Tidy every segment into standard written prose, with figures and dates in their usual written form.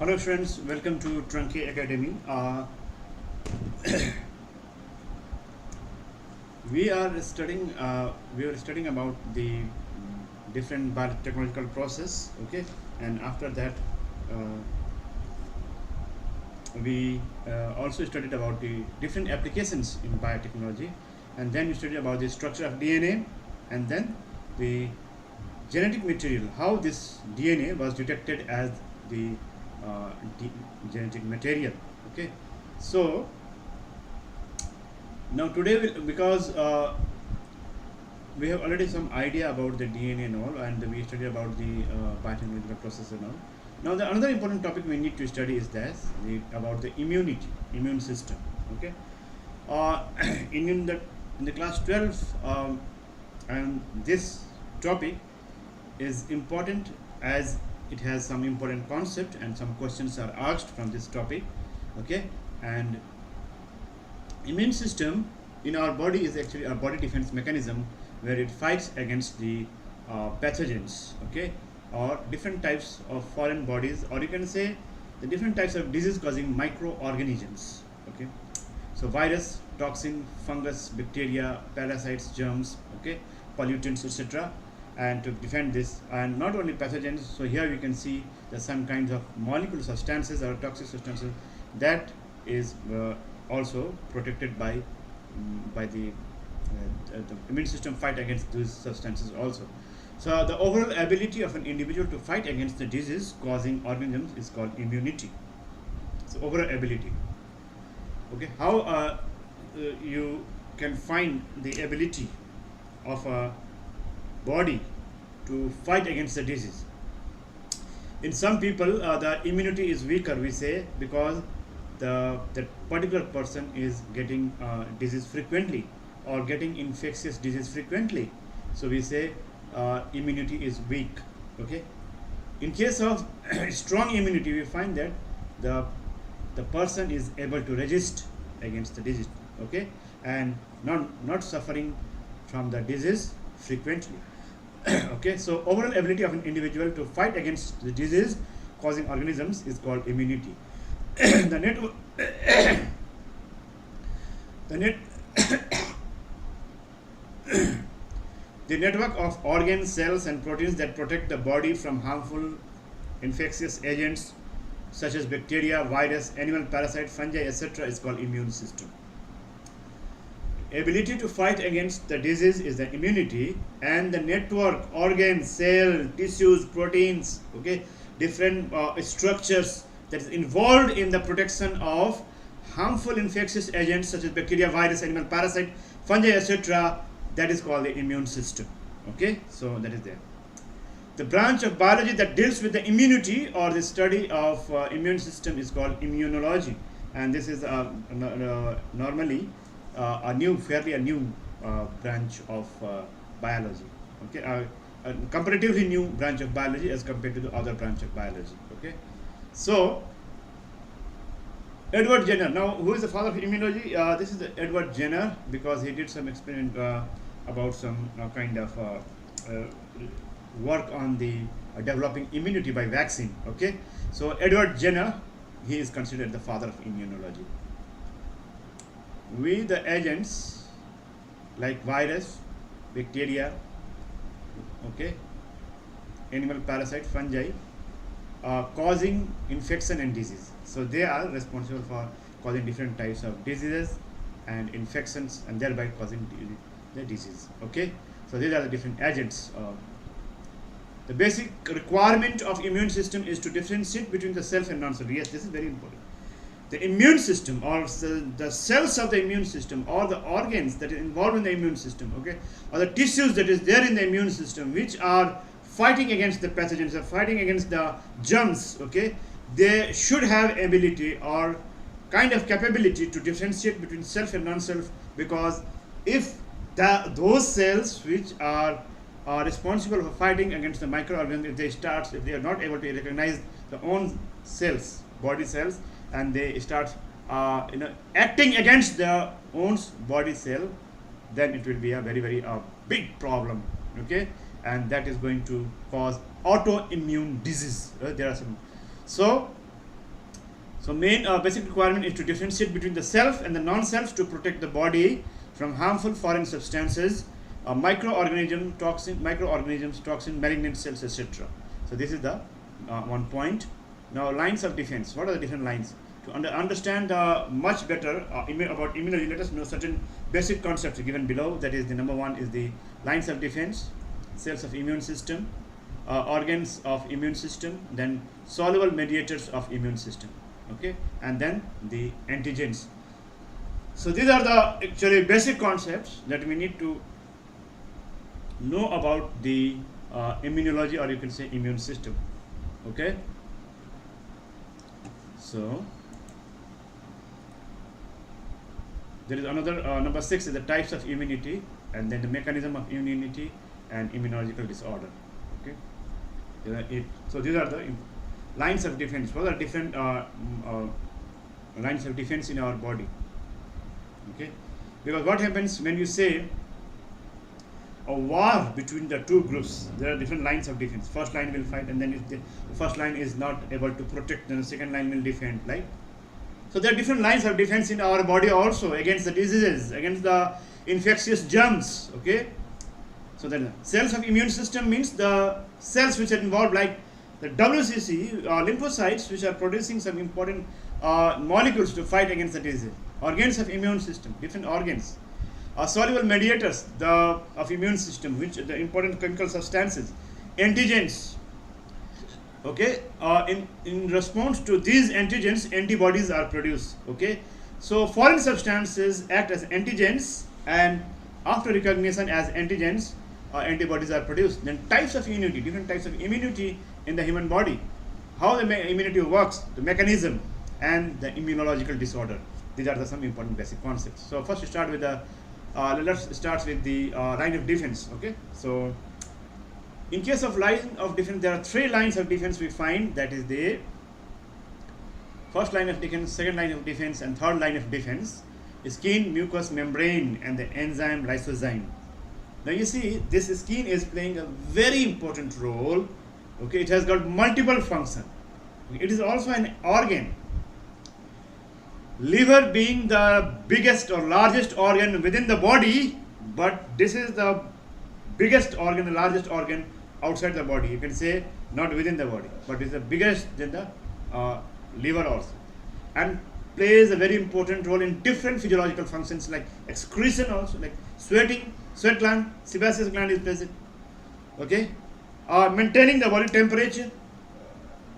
Hello friends, welcome to Trunkie Academy. We are studying about the different biotechnological process. Okay, and after that, uh, we also studied about the different applications in biotechnology, and then we studied about the structure of DNA, and then the genetic material, how this DNA was detected as the uh, genetic material. Okay, so now today because we have already some idea about the DNA and all, and we studied about the biotechnological process and all. Now the another important topic we need to study is this, about the immune system. Okay, uh, in the class 12, and this topic is important as it has some important concept and some questions are asked from this topic. Okay, and immune system in our body is actually our body defense mechanism where it fights against the pathogens, okay, or different types of foreign bodies, or you can say the different types of disease causing microorganisms. Okay, so virus, toxin, fungus, bacteria, parasites, germs, okay, pollutants, etc., and to defend this, and not only pathogens. So here we can see that some kinds of molecular substances or toxic substances that is also protected by the immune system fight against these substances also. So the overall ability of an individual to fight against the disease causing organisms is called immunity. So overall ability. Okay, how you can find the ability of a body to fight against the disease. In some people, the immunity is weaker, we say, because that particular person is getting disease frequently or getting infectious disease frequently. So we say immunity is weak. Okay. In case of strong immunity, we find that the person is able to resist against the disease. Okay, and not suffering from the disease frequently. Okay, so overall ability of an individual to fight against the disease causing organisms is called immunity. the net the net the network of organs, cells, and proteins that protect the body from harmful infectious agents such as bacteria, virus, animal parasite, fungi, etc. is called immune system. Ability to fight against the disease is the immunity, and the network, organs, cell, tissues, proteins, okay, different structures that is involved in the protection of harmful infectious agents such as bacteria, virus, animal parasite, fungi, etc. That is called the immune system. Okay, so that is there. The branch of biology that deals with the immunity or the study of immune system is called immunology, and this is normally fairly a new branch of biology. Okay, a comparatively new branch of biology as compared to the other branch of biology. Okay, so Edward Jenner. Now, who is the father of immunology? This is Edward Jenner, because he did some experiment about some kind of work on the developing immunity by vaccine. Okay, so Edward Jenner, he is considered the father of immunology. With the agents like virus, bacteria, okay, animal parasite, fungi, causing infection and disease. So they are responsible for causing different types of diseases and infections, and thereby causing the disease. Okay, so these are the different agents. The basic requirement of immune system is to differentiate between the self and non-self. Yes, this is very important. The immune system, or the cells of the immune system, or the organs that are involved in the immune system, okay, or the tissues that is there in the immune system, which are fighting against the pathogens, or fighting against the germs, okay, they should have ability or kind of capability to differentiate between self and non-self, because if those cells which are responsible for fighting against the microorganisms, if they are not able to recognize their own cells, body cells, and they start acting against their own body cell, then it will be a very big problem. Okay, and that is going to cause autoimmune disease. There are some. So So main basic requirement is to differentiate between the self and the non-self to protect the body from harmful foreign substances, microorganisms, toxin, malignant cells, etc. So this is the one point. Now lines of defense. What are the different lines? To understand much better about immunology, let us know certain basic concepts given below. That is, the number one is the lines of defense, cells of immune system, organs of immune system, then soluble mediators of immune system, okay, and then the antigens. So these are the actually basic concepts that we need to know about the immunology, or you can say immune system, okay. So there is another number 6 is the types of immunity, and then the mechanism of immunity and immunological disorder, okay. So these are the lines of defense. What are different lines of defense in our body, okay? Because what happens when you say a war between the two groups, there are different lines of defense. First line will fight, and then if the first line is not able to protect, then the second line will defend, right? So there are different lines of defense in our body also, against the diseases, against the infectious germs, okay. So the cells of immune system means the cells which are involved, like the WCC lymphocytes, which are producing some important molecules to fight against the disease. Organs of immune system, different organs. Soluble mediators of immune system, which are the important chemical substances. Antigens, okay. In response to these antigens, antibodies are produced, okay. So foreign substances act as antigens, and after recognition as antigens, antibodies are produced. Then types of immunity, different types of immunity in the human body, how the immunity works, the mechanism, and the immunological disorder. These are some important basic concepts. So first we start with the let's start with the line of defense, okay. So in case of line of defense, there are 3 lines of defense we find. That is the first line of defense, second line of defense, and third line of defense. Skin, mucous membrane, and the enzyme lysozyme. Now you see, this skin is playing a very important role, okay. It has got multiple functions. It is also an organ. Liver being the biggest or largest organ within the body, but this is the biggest organ, the largest organ outside the body. You can say not within the body, but it's the biggest than the liver also, and plays a very important role in different physiological functions like excretion also, like sweating, sweat gland, sebaceous gland is present, okay. Maintaining the body temperature,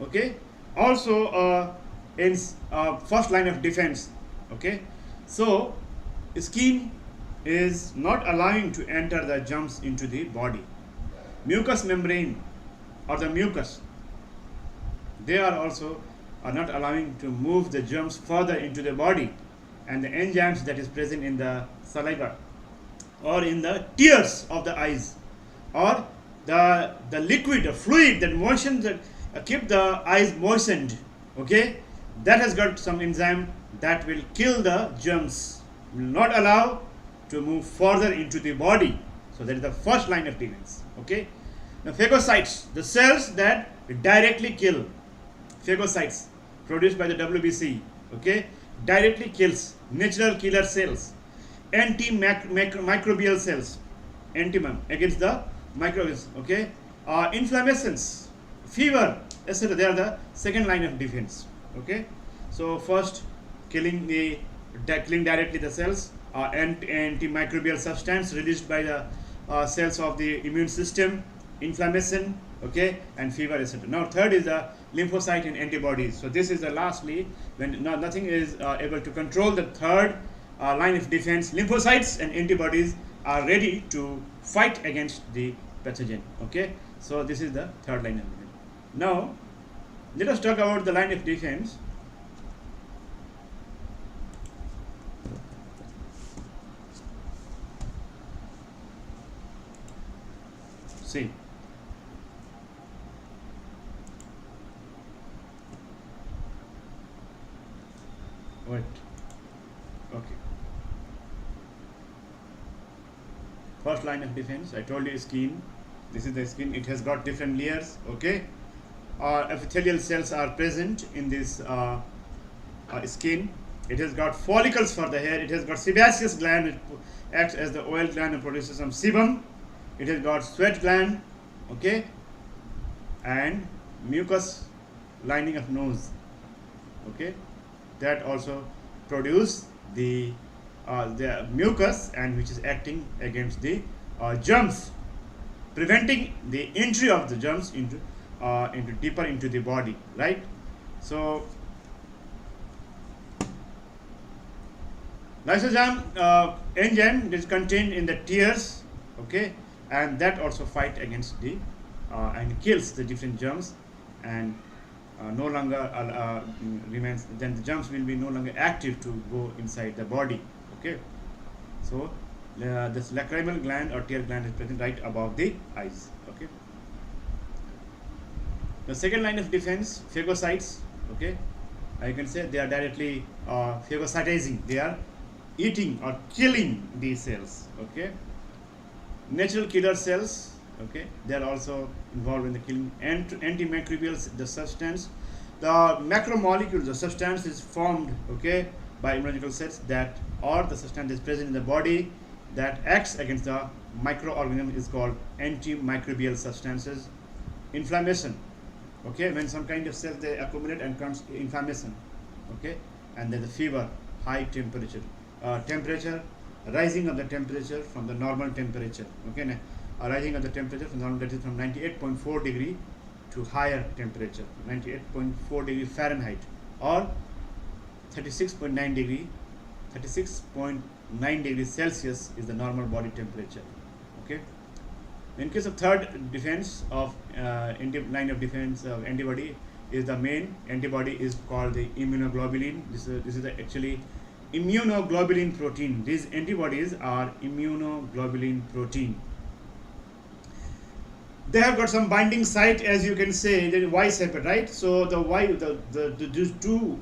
okay. Also in first line of defense, okay. So skin is not allowing to enter the germs into the body. Mucous membrane or the mucus, they are also not allowing to move the germs further into the body. And the enzymes that is present in the saliva or in the tears of the eyes, or the liquid, the fluid that motions, that keep the eyes moistened, okay, that has got some enzyme that will kill the germs, will not allow to move further into the body. So that is the first line of defense, okay. Now phagocytes, the cells that directly kill, phagocytes produced by the WBC, okay, directly kills, natural killer cells. Antimicrobial cells, antimum against the microbes, okay. Inflammations, fever, etc. They are the second line of defense, okay. So first killing directly the cells, antimicrobial substance released by the cells of the immune system, inflammation, okay, and fever, etc. Now third is the lymphocyte and antibodies. So this is the lastly, when nothing is able to control the third line of defense, lymphocytes and antibodies are ready to fight against the pathogen, okay. So this is the third line of defense. Now let us talk about the line of defense. See, wait, okay. First line of defense, I told you, skin. This is the skin. It has got different layers, okay. Epithelial cells are present in this skin. It has got follicles for the hair. It has got sebaceous gland, which acts as the oil gland and produces some sebum. It has got sweat gland, okay, and mucus lining of nose, okay, that also produce the mucus, and which is acting against the germs, preventing the entry of the germs into deeper into the body, right? So lysozyme enzyme is contained in the tears, okay, and that also fight against the and kills the different germs, and no longer remains. Then the germs will be no longer active to go inside the body, okay. So this lacrimal gland or tear gland is present right above the eyes, okay. The second line of defense, phagocytes, okay, I can say they are directly phagocytizing. They are eating or killing these cells, okay. Natural killer cells, okay, they are also involved in the killing. Antimicrobials, the substance, the macromolecules, the substance is formed, okay, by immunological cells, that or the substance is present in the body that acts against the microorganism is called antimicrobial substances. Inflammation, okay, when some kind of cells they accumulate and comes inflammation, okay, and then the fever, high temperature, rising of the temperature from the normal temperature, okay, rising of the temperature from normal, that is from 98.4 degree to higher temperature, 98.4 degree Fahrenheit, or 36.9 degrees Celsius is the normal body temperature, okay. In case of third defense of line of defense of antibody, is the main antibody is called the immunoglobulin. This is the actually immunoglobulin protein. These antibodies are immunoglobulin protein. They have got some binding site, as you can say, the Y separate, right? So the Y, these two,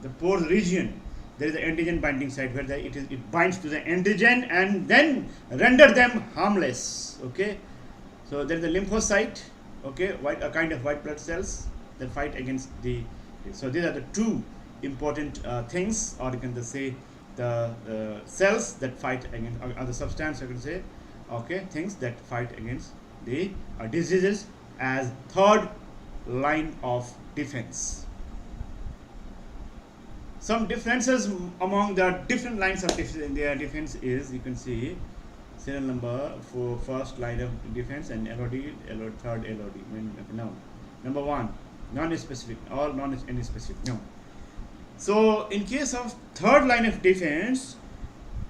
the pore region, there is the antigen binding site where it binds to the antigen and then render them harmless, okay. So there is the lymphocyte, okay, a kind of white blood cells that fight against the. So these are the two important things, or you can just say the cells that fight against, or the substance, you can say, okay, things that fight against the diseases as third line of defense. Some differences among the different lines of defense is, you can see serial number for first line of defense and LOD, third LOD. Now, number one, non-specific, all non-any specific. No. So in case of third line of defense,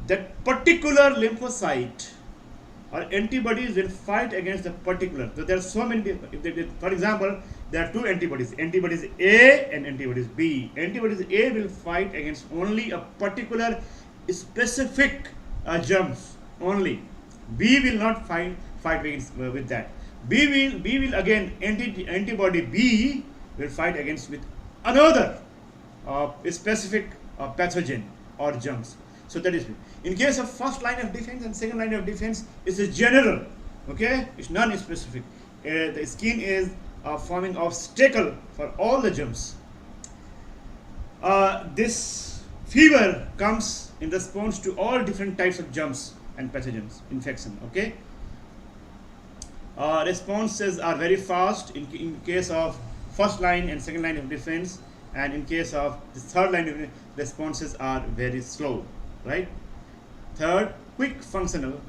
that particular lymphocyte or antibodies will fight against the particular. So there are so many. For example, there are two antibodies, antibodies A and antibodies B. Antibodies A will fight against only a particular specific germs only. B will not fight against with that. B will again antibody B will fight against with another specific pathogen or germs. So that is in case of first line of defense and second line of defense is a general, okay, it's non-specific. The skin is forming obstacle for all the germs. This fever comes in response to all different types of germs and pathogens infection, okay. Responses are very fast in case of first line and second line of defense, and in case of the third line of defense, responses are very slow, right. Third, quick functional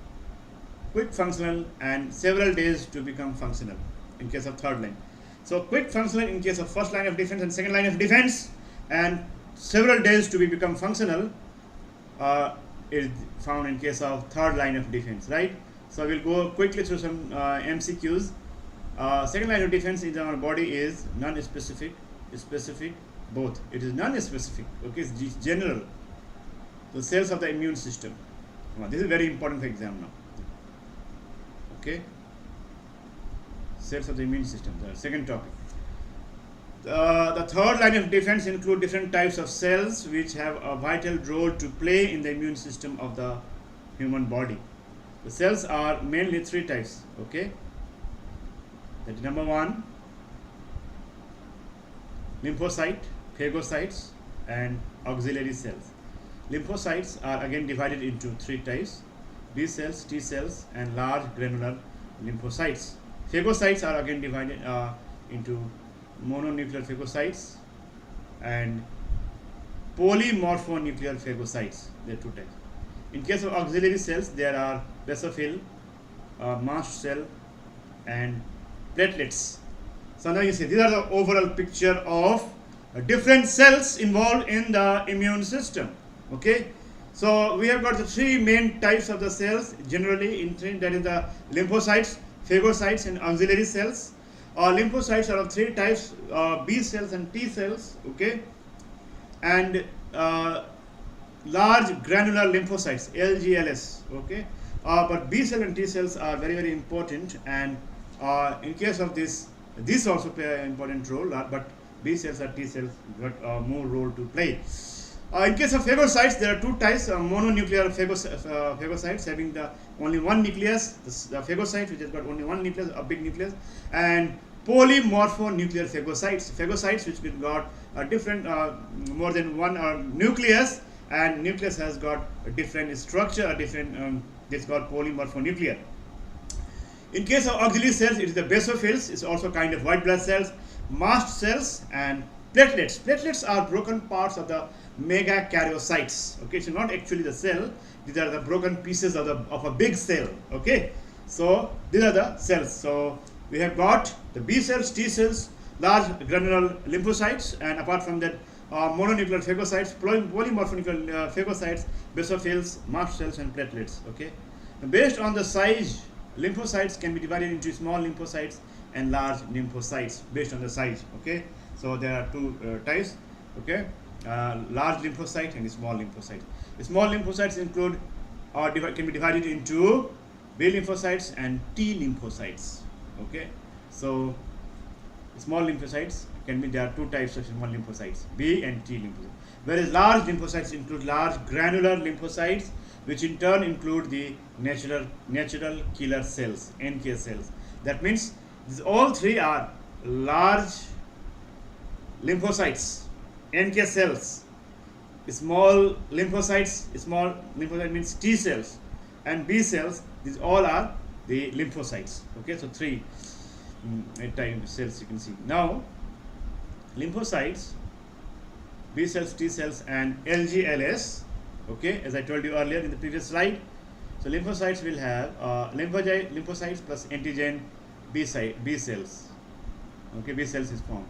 and several days to become functional in case of third line. So quick functional in case of first line of defense and second line of defense, and several days to become functional is found in case of third line of defense, right. So we'll go quickly through some MCQs. Second line of defense in our body is non-specific, specific, both. It is non-specific, okay, it's general. The cells of the immune system. This is very important for exam now. Okay, cells of the immune system. The second topic. The third line of defense include different types of cells which have a vital role to play in the immune system of the human body. The cells are mainly three types. Okay, that is number one, lymphocyte, phagocytes, and auxiliary cells. Lymphocytes are again divided into three types: B cells, T cells, and large granular lymphocytes. Phagocytes are again divided into mononuclear phagocytes and polymorphonuclear phagocytes. There are two types. In case of auxiliary cells, there are basophil, mast cell, and platelets. So now you see these are the overall picture of different cells involved in the immune system. Okay, so we have got the three main types of the cells generally in three, that is the lymphocytes, phagocytes, and auxiliary cells. Lymphocytes are of three types: B cells and T cells. Okay, and large granular lymphocytes, LGLS. Okay, but B cell and T cells are very, very important, and in case of this also play an important role, but B cells or T cells got more role to play. In case of phagocytes, there are two types: mononuclear phagocytes having the only one nucleus, the phagocyte which has got only one nucleus, a big nucleus, and polymorphonuclear phagocytes which have got a different more than one nucleus, and nucleus has got a different structure, a different this is called polymorphonuclear. In case of auxiliary cells, it is the basophils. It's also kind of white blood cells, mast cells, and platelets. Platelets are broken parts of the megakaryocytes. Okay, so not actually the cell; these are the broken pieces of a big cell. Okay, so these are the cells. So we have got the B cells, T cells, large granular lymphocytes, and apart from that, mononuclear phagocytes, polymorphonuclear phagocytes, basophils, mast cells, and platelets. Okay, and based on the size, lymphocytes can be divided into small lymphocytes and large lymphocytes based on the size. Okay, so there are two types. Okay, large lymphocyte and small lymphocyte. The small lymphocytes include can be divided into B lymphocytes and T lymphocytes. Okay, so small lymphocytes can be, there are two types of small lymphocytes, B and T lymphocytes. Whereas large lymphocytes include large granular lymphocytes, which in turn include the natural killer cells, NK cells. That means all three are large lymphocytes, NK cells, small lymphocyte means T cells, and B cells. These all are the lymphocytes. Okay, so three type cells you can see. Now, lymphocytes, B cells, T cells, and LGLS. Okay, as I told you earlier in the previous slide. So lymphocytes will have lymphocytes plus antigen B cells. Okay, B cells is formed.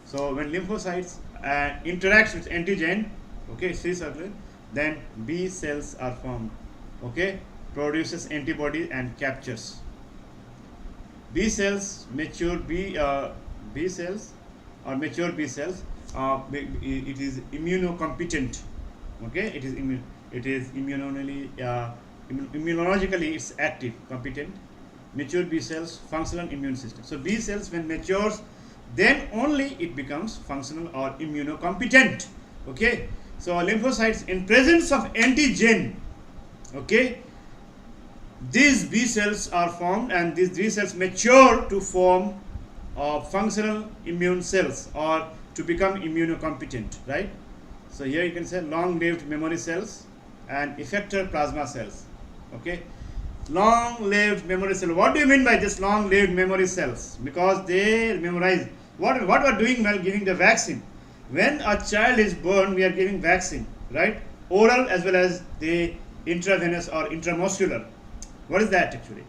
So when lymphocytes interacts with antigen, okay, C-circular, then B cells are formed. Okay, produces antibody and captures. B cells, mature B cells or mature B cells, it is immunocompetent. Okay, it is immunologically it's active, competent. Mature B cells, functional immune system. So B cells when matures, then only it becomes functional or immunocompetent. Okay, so lymphocytes in presence of antigen, okay, these B cells are formed, and these B cells mature to form functional immune cells or to become immunocompetent, right? So here you can say long-lived memory cells and effector plasma cells. Okay, long-lived memory cell. What do you mean by this long-lived memory cells? Because they memorize what we're doing while giving the vaccine. When a child is born, we are giving vaccine, right? Oral as well as the intravenous or intramuscular. What is that actually?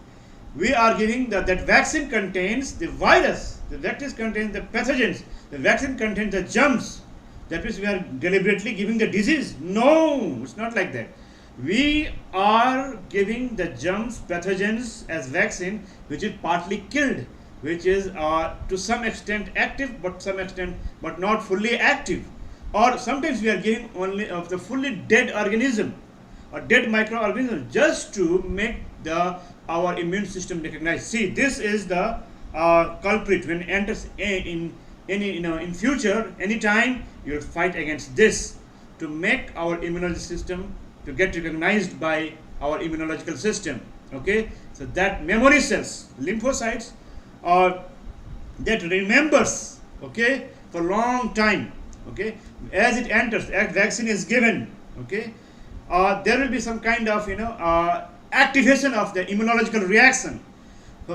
We are giving that vaccine contains the virus. The vaccine contains the pathogens. The vaccine contains the germs. That means we are deliberately giving the disease. No, it's not like that. We are giving the germs, pathogens as vaccine, which is partly killed, which is to some extent active, but not fully active. Or sometimes we are giving only of the fully dead organism or dead microorganism just to make our immune system recognize. See, this is the culprit when it enters in future, anytime you will fight against this to make our immunology system to get recognized by our immunological system. Okay, so that memory cells, lymphocytes, that remembers, okay, for long time. Okay, as it enters, as vaccine is given, okay, there will be some kind of activation of the immunological reaction.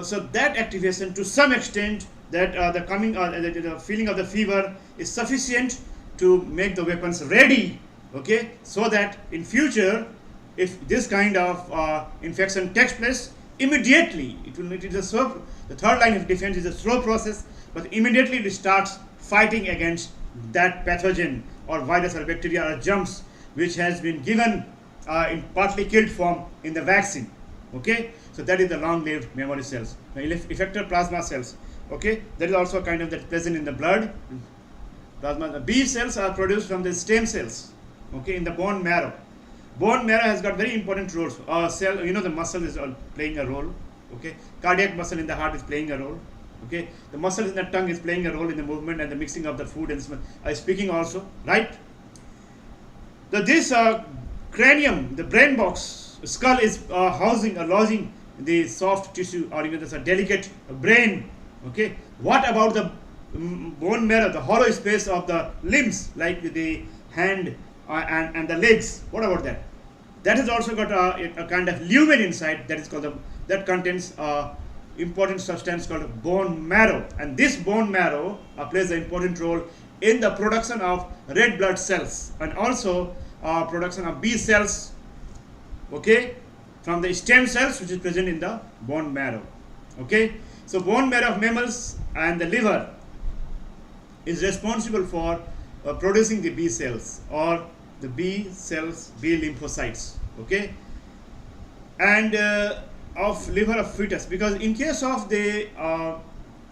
So that activation, to some extent, that the feeling of the fever is sufficient to make the weapons ready, okay, so that in future, if this kind of infection takes place, immediately it is a slow. The third line of defense is a slow process, but immediately it starts fighting against that pathogen or virus or bacteria or germs which has been given in partly killed form in the vaccine. Okay, so that is the long-lived memory cells. The effector plasma cells. Okay, that is also kind of that present in the blood. Plasma. The B cells are produced from the stem cells. Okay, in the bone marrow. Bone marrow has got very important roles. Cell, the muscle is playing a role. Okay, cardiac muscle in the heart is playing a role. Okay, the muscle in the tongue is playing a role in the movement and the mixing of the food and speaking also. Right. So this cranium, the brain box, skull is housing or lodging the soft tissue or even a delicate brain. Okay, what about the bone marrow, the hollow space of the limbs like the hand and the legs? What about that? That has also got a kind of lumen inside that is called that contains important substance called bone marrow, and this bone marrow plays an important role in the production of red blood cells and also production of B cells, okay, from the stem cells which is present in the bone marrow. Okay, so bone marrow of mammals and the liver is responsible for producing the B cells or the B cells, B lymphocytes. Okay, and of liver of fetus, because in case of the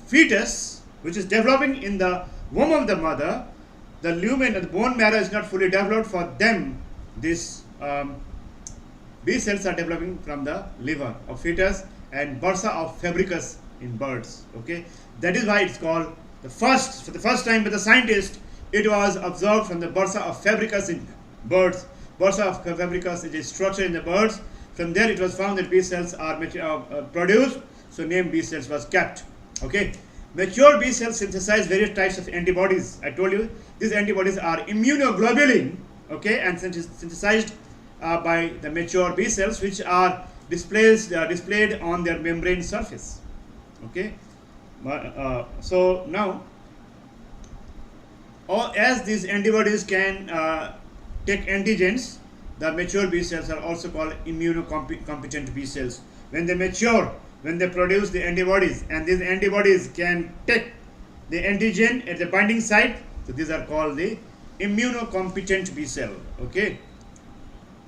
fetus which is developing in the womb of the mother, the lumen and the bone marrow is not fully developed for them. This B cells are developing from the liver of fetus and bursa of fabricus in birds. Okay, that is why it's called for the first time by the scientist, it was observed from the bursa of fabricus in birds. Bursa of fabricus is a structure in the birds. From there it was found that B cells are produced, so name B cells was kept. Okay, mature B cells synthesize various types of antibodies. I told you these antibodies are immunoglobulin, okay, and synthesized by the mature B cells, which are displayed on their membrane surface. Okay, so now as these antibodies can take antigens, the mature B cells are also called immunocompetent B cells. When they mature, when they produce the antibodies, and these antibodies can take the antigen at the binding site, so these are called the immunocompetent B cell. Okay,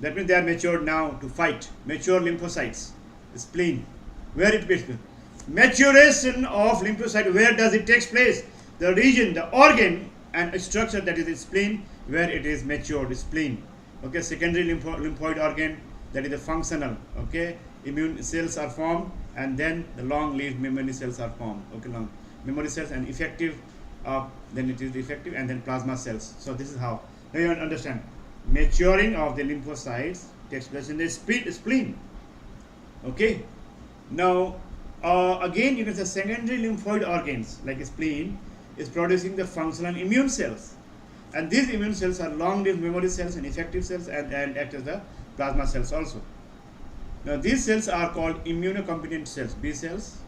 that means they are matured now to fight. Mature lymphocytes, the spleen, where it is maturation of lymphocyte, where does it take place? The region, the organ and structure, that is the spleen, where it is matured, spleen. Okay, secondary lymphoid organ, that is the functional. Okay, immune cells are formed, and then the long-lived memory cells are formed. Okay, long memory cells and effective, then it is effective, and then plasma cells. So this is how. Now you understand. Maturing of the lymphocytes takes place in the spleen. Okay. Now again, you can say secondary lymphoid organs like spleen is producing the functional immune cells, and these immune cells are long-lived memory cells and effective cells, and act as the plasma cells also. Now these cells are called immunocompetent cells, B cells,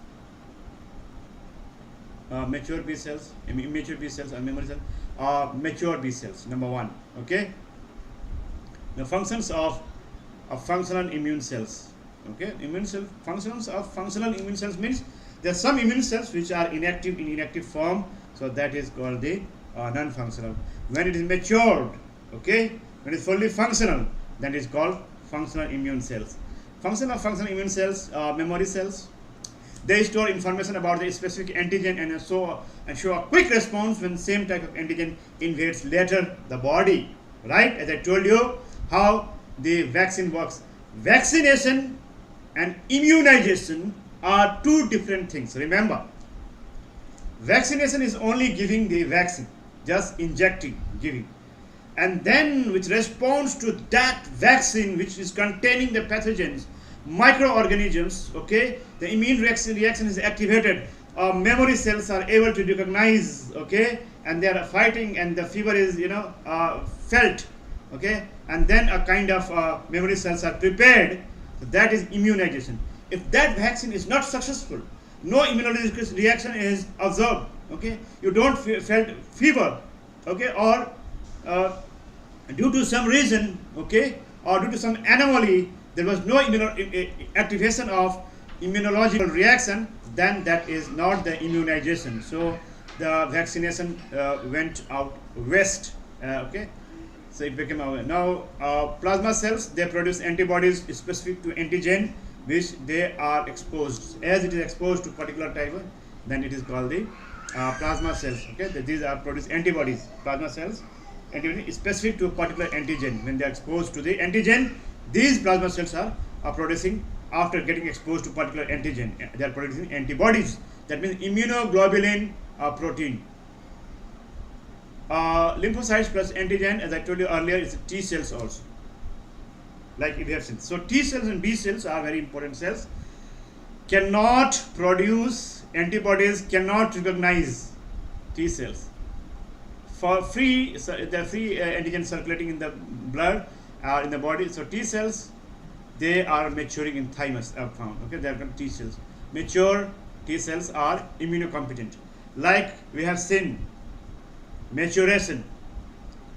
mature B cells, immature B cells, and memory cells. Mature B cells, number one. Okay. The functions of functional immune cells. Okay, functions of functional immune cells means there are some immune cells which are inactive in inactive form, so that is called the non-functional. When it is matured, okay, when it is fully functional, then it is called functional immune cells. Function of functional immune cells, memory cells. They store information about the specific antigen and show a quick response when the same type of antigen invades later the body. Right? As I told you how the vaccine works. Vaccination and immunization are two different things. Remember, vaccination is only giving the vaccine, just injecting, giving. And then which responds to that vaccine which is containing the pathogens, microorganisms, okay, the immune reaction is activated. Memory cells are able to recognize, okay, and they are fighting, and the fever is felt, okay, and then a kind of memory cells are prepared. So that is immunization. If that vaccine is not successful, no immunological reaction is observed, okay, you don't felt fever, okay, or due to some reason, okay, or due to some anomaly, there was no activation of immunological reaction, then that is not the immunization. So the vaccination went out west, okay. So it became our now plasma cells. They produce antibodies specific to antigen which they are exposed. As it is exposed to particular type, then it is called the plasma cells. Okay, these are produce antibodies. Plasma cells, antibody specific to a particular antigen. When they are exposed to the antigen, these plasma cells are producing after getting exposed to particular antigen. They are producing antibodies. That means immunoglobulin protein. Lymphocytes plus antigen, as I told you earlier, is T cells also, like we have seen. So T cells and B cells are very important cells. Cannot produce antibodies, cannot recognize T cells. For free, so the free antigen circulating in the blood or in the body. So T cells, they are maturing in thymus found. Okay, they are called T cells. Mature T cells are immunocompetent. Like we have seen, maturation,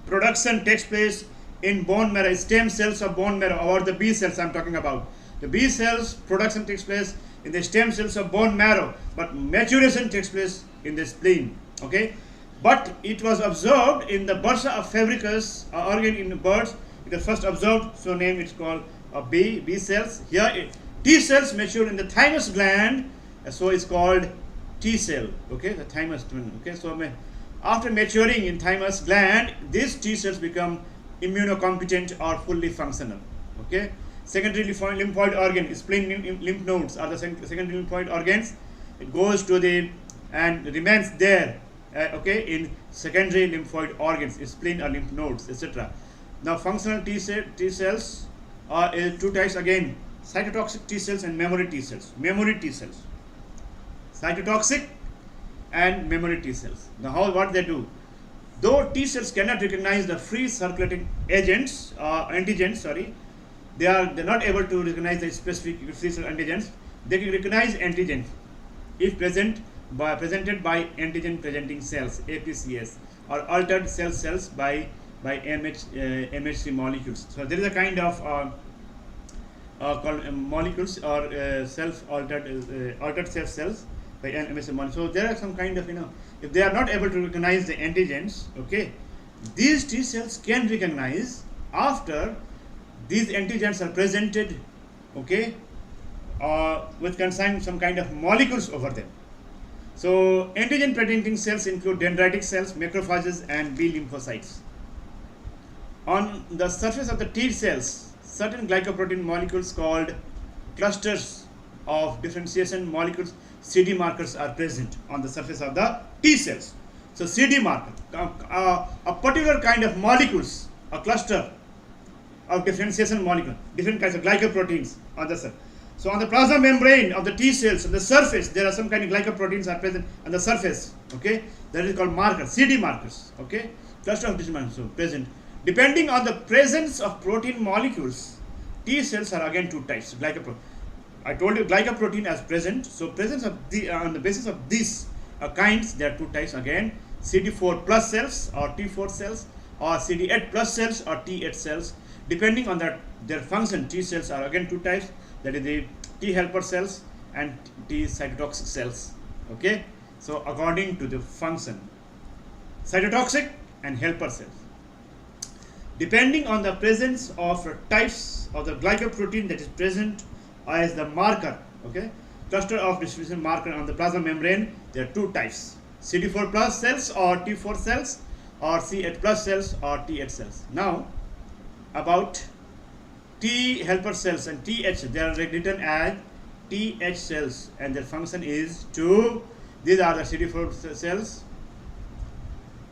production takes place in bone marrow, stem cells of bone marrow, or the B cells I am talking about. The B cells production takes place in the stem cells of bone marrow, but maturation takes place in the spleen. Okay, but it was observed in the bursa of fabricus organ in birds. It was first observed, so name it's called B cells. Here T cells mature in the thymus gland, so it's called T cell. Okay, the thymus. Okay, so after maturing in thymus gland, these T cells become immunocompetent or fully functional. Okay, secondary lymphoid organ, spleen lymph nodes are the secondary lymphoid organs. It goes to the and remains there. Okay, in secondary lymphoid organs, spleen or lymph nodes, etc. Now, functional T cells are two types again: cytotoxic T cells and memory T cells. Memory T cells, cytotoxic and memory T cells. Now, what they do? Though T cells cannot recognize the free circulating agents, antigens, sorry, they're not able to recognize the specific free cell antigens. They can recognize antigens if presented by antigen presenting cells, APCS, or altered cells by MHC molecules. So there is a kind of called molecules or altered cells by MHC molecules. So there are some kind of if they are not able to recognize the antigens, okay, these T cells can recognize after these antigens are presented, okay, with consign some kind of molecules over them. So antigen presenting cells include dendritic cells, macrophages, and B lymphocytes. On the surface of the T cells, certain glycoprotein molecules called clusters of differentiation molecules, CD markers, are present on the surface of the T cells. So CD marker, a particular kind of molecules, a cluster of differentiation molecule, different kinds of glycoproteins on the surface. So on the plasma membrane of the T cells, on the surface, there are some kind of glycoproteins are present on the surface. Okay, that is called markers, CD markers. Okay, cluster of different molecules present. Depending on the presence of protein molecules, T cells are again two types. Glycoprotein. I told you glycoprotein as present. So presence of on the basis of these kinds, there are two types again: CD4 plus cells or T4 cells, or CD8 plus cells or T8 cells. Depending on their function, T cells are again two types. That is the T helper cells and T cytotoxic cells. Okay. So according to the function, cytotoxic and helper cells. Depending on the presence of types of the glycoprotein that is present as the marker, okay, cluster of distribution marker on the plasma membrane, there are two types: CD4 plus cells or T4 cells, or C8 plus cells or T8 cells. Now, about T helper cells and TH, they are written as TH cells, and their function is to, these are the CD4 cells.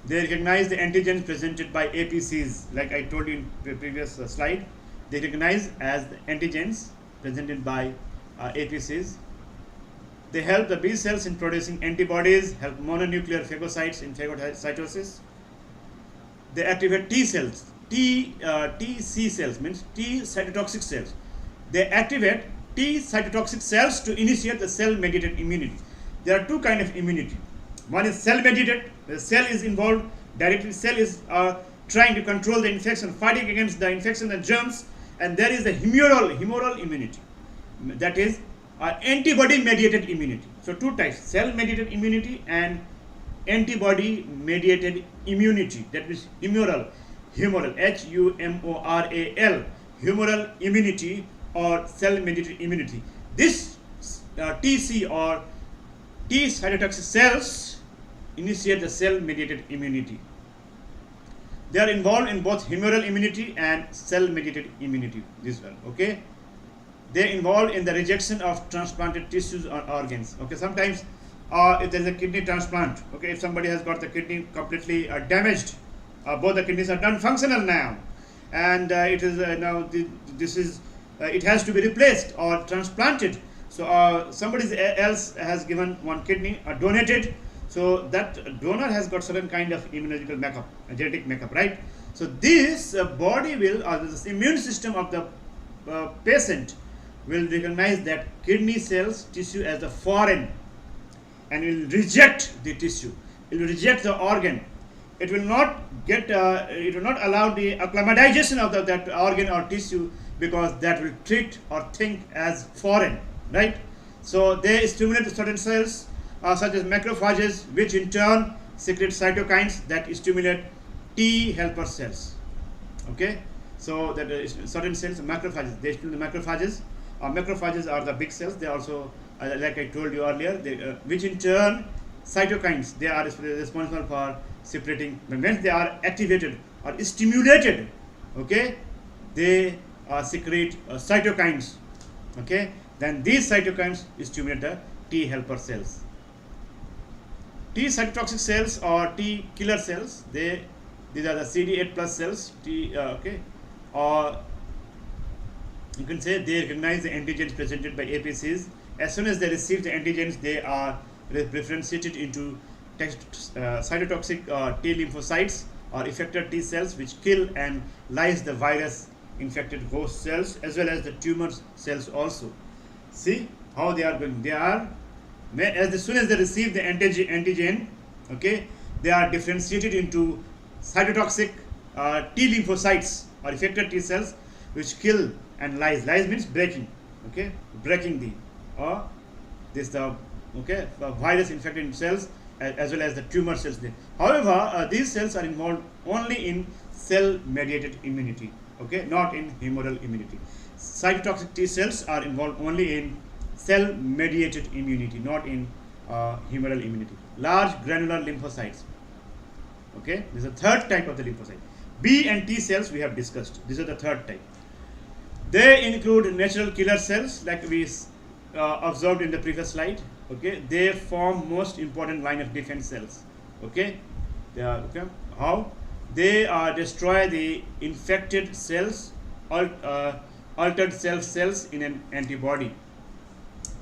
They recognize the antigens presented by APCs, like I told you in the previous slide. They recognize as the antigens presented by APCs. They help the B cells in producing antibodies, help mononuclear phagocytes in phagocytosis. They activate T cells. TC cells means T cytotoxic cells. They activate T cytotoxic cells to initiate the cell-mediated immunity. There are two kinds of immunity. One is cell-mediated. The cell is involved directly. Cell is trying to control the infection, fighting against the infection and germs. And there is the humoral immunity. That is antibody-mediated immunity. So two types: cell-mediated immunity and antibody-mediated immunity. That means humoral, HUMORAL, humoral immunity or cell-mediated immunity. This TC or T cytotoxic cells initiate the cell-mediated immunity. They are involved in both humoral immunity and cell-mediated immunity. This one, okay. They involved in the rejection of transplanted tissues or organs. Okay, sometimes if there is a kidney transplant, okay, if somebody has got the kidney completely damaged, both the kidneys are non-functional now, and it is now this is it has to be replaced or transplanted. So somebody else has given one kidney donated. So that donor has got certain kind of immunological makeup, genetic makeup, right? So this body will, or this immune system of the patient will recognize that kidney cells tissue as a foreign, and will reject the tissue. It will reject the organ. It will not get. It will not allow the acclimatization of that organ or tissue, because that will treat or think as foreign, right? So they stimulate certain cells, such as macrophages, which in turn secrete cytokines that stimulate T helper cells. Okay, so that certain cells, macrophages, they stimulate the macrophages. Macrophages are the big cells. They also, like I told you earlier, which in turn cytokines, they are responsible for separating. When they are activated or stimulated, okay, they secrete cytokines. Okay, then these cytokines stimulate the T helper cells. T cytotoxic cells or T killer cells, these are the CD8 plus cells. Okay, or you can say they recognize the antigens presented by APCs. As soon as they receive the antigens, they are differentiated into cytotoxic T lymphocytes or effector T cells, which kill and lyse the virus infected host cells as well as the tumor cells also. See how they are going. They are, as soon as they receive the antigen, okay, they are differentiated into cytotoxic T lymphocytes or effector T cells, which kill and lyse. Lyse means breaking. Okay, breaking the virus infected cells as well as the tumor cells. However, these cells are involved only in cell-mediated immunity. Okay, not in humoral immunity. Cytotoxic T cells are involved only in cell-mediated immunity, not in humoral immunity. Large granular lymphocytes. Okay, this is the third type of the lymphocyte. B and T cells we have discussed. This is the third type. They include natural killer cells, like we observed in the previous slide. Okay, they form most important line of defense cells. Okay, how they destroy the infected cells, altered cells in an antibody.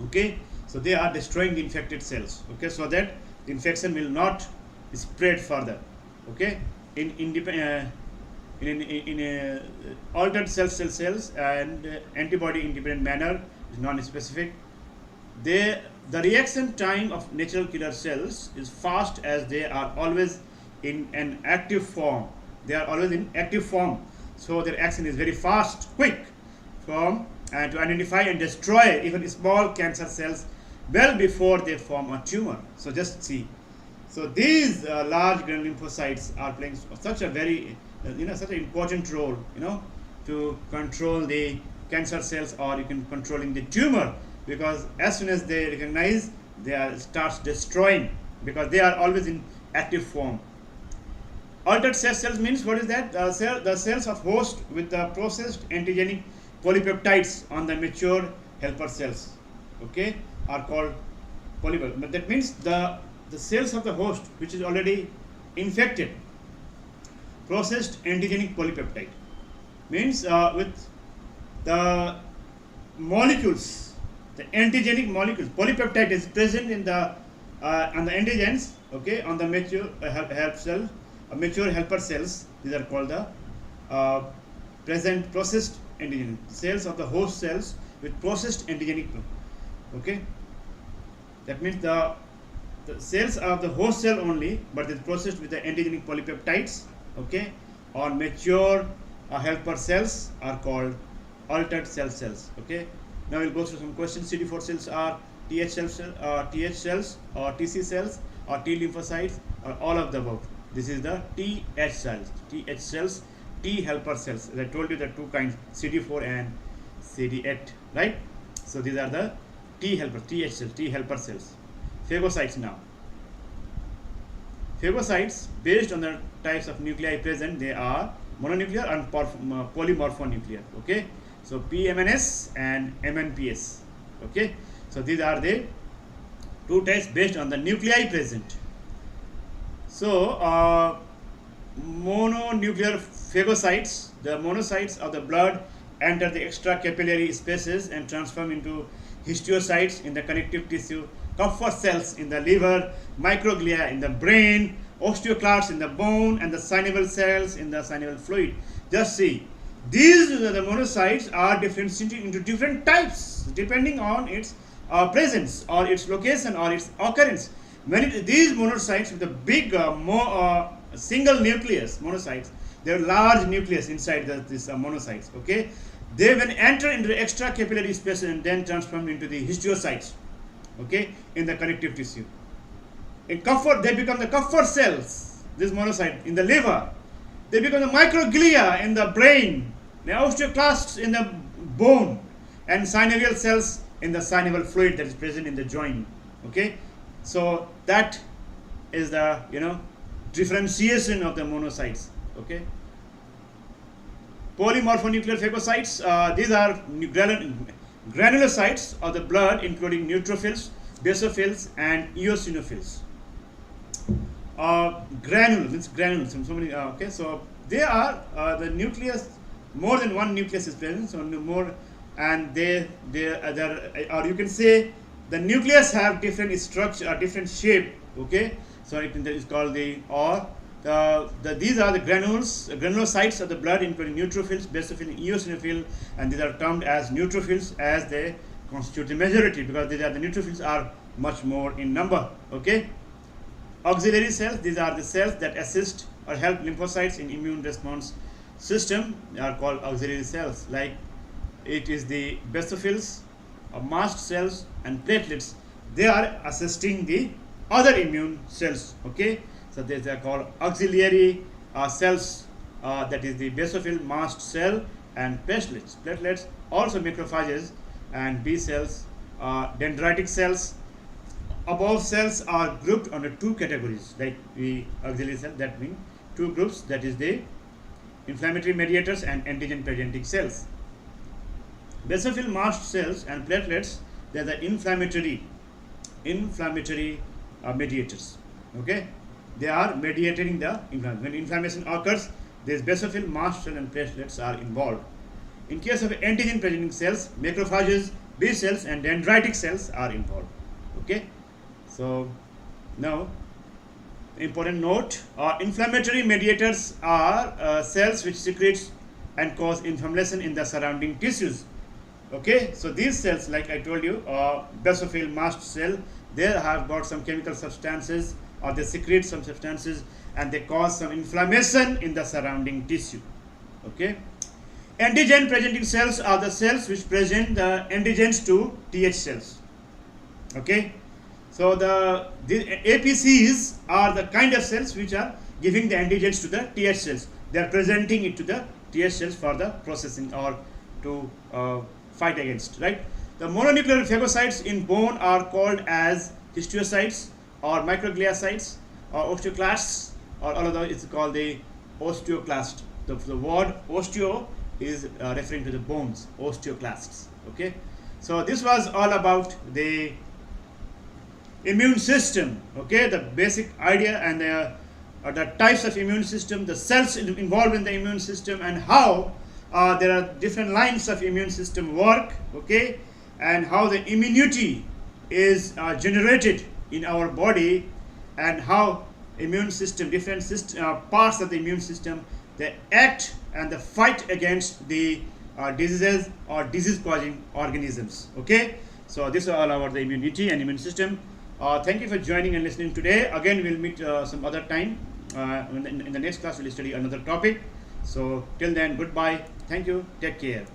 Okay, so they are destroying the infected cells. Okay, so that the infection will not spread further. Okay, in altered cells and antibody independent manner is non-specific. The reaction time of natural killer cells is fast, as they are always in an active form. They are always in active form, so their action is very fast, quick, to identify and destroy even small cancer cells well before they form a tumor. So just see. So these large granular lymphocytes are playing such a very such an important role, to control the cancer cells, or you can controlling the tumor, because as soon as they recognize, they starts destroying, because they are always in active form. Altered cells means, what is that? The cells of host with the processed antigenic polypeptides on the mature helper cells, okay, are called polypeptides. But that means the cells of the host which is already infected, processed antigenic polypeptide means with the molecules the antigenic molecules. Polypeptide is present in the on the antigens, okay, on the mature help cell, mature helper cells. These are called the present processed antigen cells of the host cells with processed antigenic. Okay, that means the cells of the host cell only, but it's processed with the antigenic polypeptides. Okay, or mature helper cells are called altered cells. Okay, now we'll go through some questions. CD4 cells are TH cells, or TC cells, or T lymphocytes, or all of the above. This is the TH cells, T helper cells. As I told you, the two kinds, CD4 and CD8, right? So these are the TH cells, T helper cells. Phagocytes now. Phagocytes, based on the types of nuclei present, they are mononuclear and polymorphonuclear. Okay, so PMNS and MNPS. Okay, so these are the two types based on the nuclei present. So mononuclear phagocytes, the monocytes of the blood enter the extracapillary spaces and transform into histiocytes in the connective tissue, Kupffer cells in the liver, microglia in the brain, osteoclasts in the bone, and the synovial cells in the synovial fluid. Just see, these the monocytes are differentiated into different types depending on its presence or its location or its occurrence. These monocytes with a big single nucleus monocytes, they are large nucleus inside these monocytes. Okay, they when enter into the extracapillary space and then transform into the histiocytes. Okay, in the connective tissue. In Kupffer, they become the Kupffer cells. This monocyte in the liver, they become the microglia in the brain, the osteoclasts in the bone, and synovial cells in the synovial fluid that is present in the joint. Okay, so that is the differentiation of the monocytes. Okay, polymorphonuclear phagocytes, these are granulocytes of the blood, including neutrophils, basophils, and eosinophils. Granules. So many. Okay, so they are the nucleus. More than one nucleus is present. So more, and they or you can say the nucleus have different structure, different shape. Okay, so it is called these are the granulocytes of the blood, including neutrophils, basophil, eosinophil, and these are termed as neutrophils as they constitute the majority because the neutrophils are much more in number. Okay, auxiliary cells, these are the cells that assist or help lymphocytes in immune response system. They are called auxiliary cells. Like it is the basophils, mast cells, and platelets. They are assisting the other immune cells. Okay, so they are called auxiliary cells. That is the basophil, mast cell, and platelets. Platelets also macrophages and B cells, dendritic cells. Above cells are grouped under two categories, like the auxiliary cell. That means two groups. That is the inflammatory mediators and antigen presenting cells. Basophil, mast cells, and platelets, they are the inflammatory mediators. Okay, they are mediating the inflammation. When inflammation occurs, these basophil, mast cell, and platelets are involved. In case of antigen presenting cells, macrophages, B cells, and dendritic cells are involved. Okay, so now important note: inflammatory mediators are cells which secrete and cause inflammation in the surrounding tissues. Okay, so these cells, like I told you, basophil, mast cell, they have got some chemical substances or they secrete some substances and they cause some inflammation in the surrounding tissue. Okay, antigen presenting cells are the cells which present the antigens to TH cells. Okay, so the APCs are the kind of cells which are giving the antigens to the TH cells. They are presenting it to the TH cells for the processing or to fight against, right? The mononuclear phagocytes in bone are called as histiocytes or microgliacytes or osteoclasts, or all of those it's called the osteoclast. The word osteo is referring to the bones, osteoclasts. Okay, so this was all about the immune system. Okay, the basic idea and the types of immune system, the cells involved in the immune system, and how there are different lines of immune system work. Okay, and how the immunity is generated in our body, and how immune system, different parts of the immune system, they act and they fight against the diseases or disease causing organisms. Okay, so this is all about the immunity and immune system. Thank you for joining and listening today. Again, we'll meet some other time. In the next class we'll study another topic. So till then, goodbye, thank you, take care.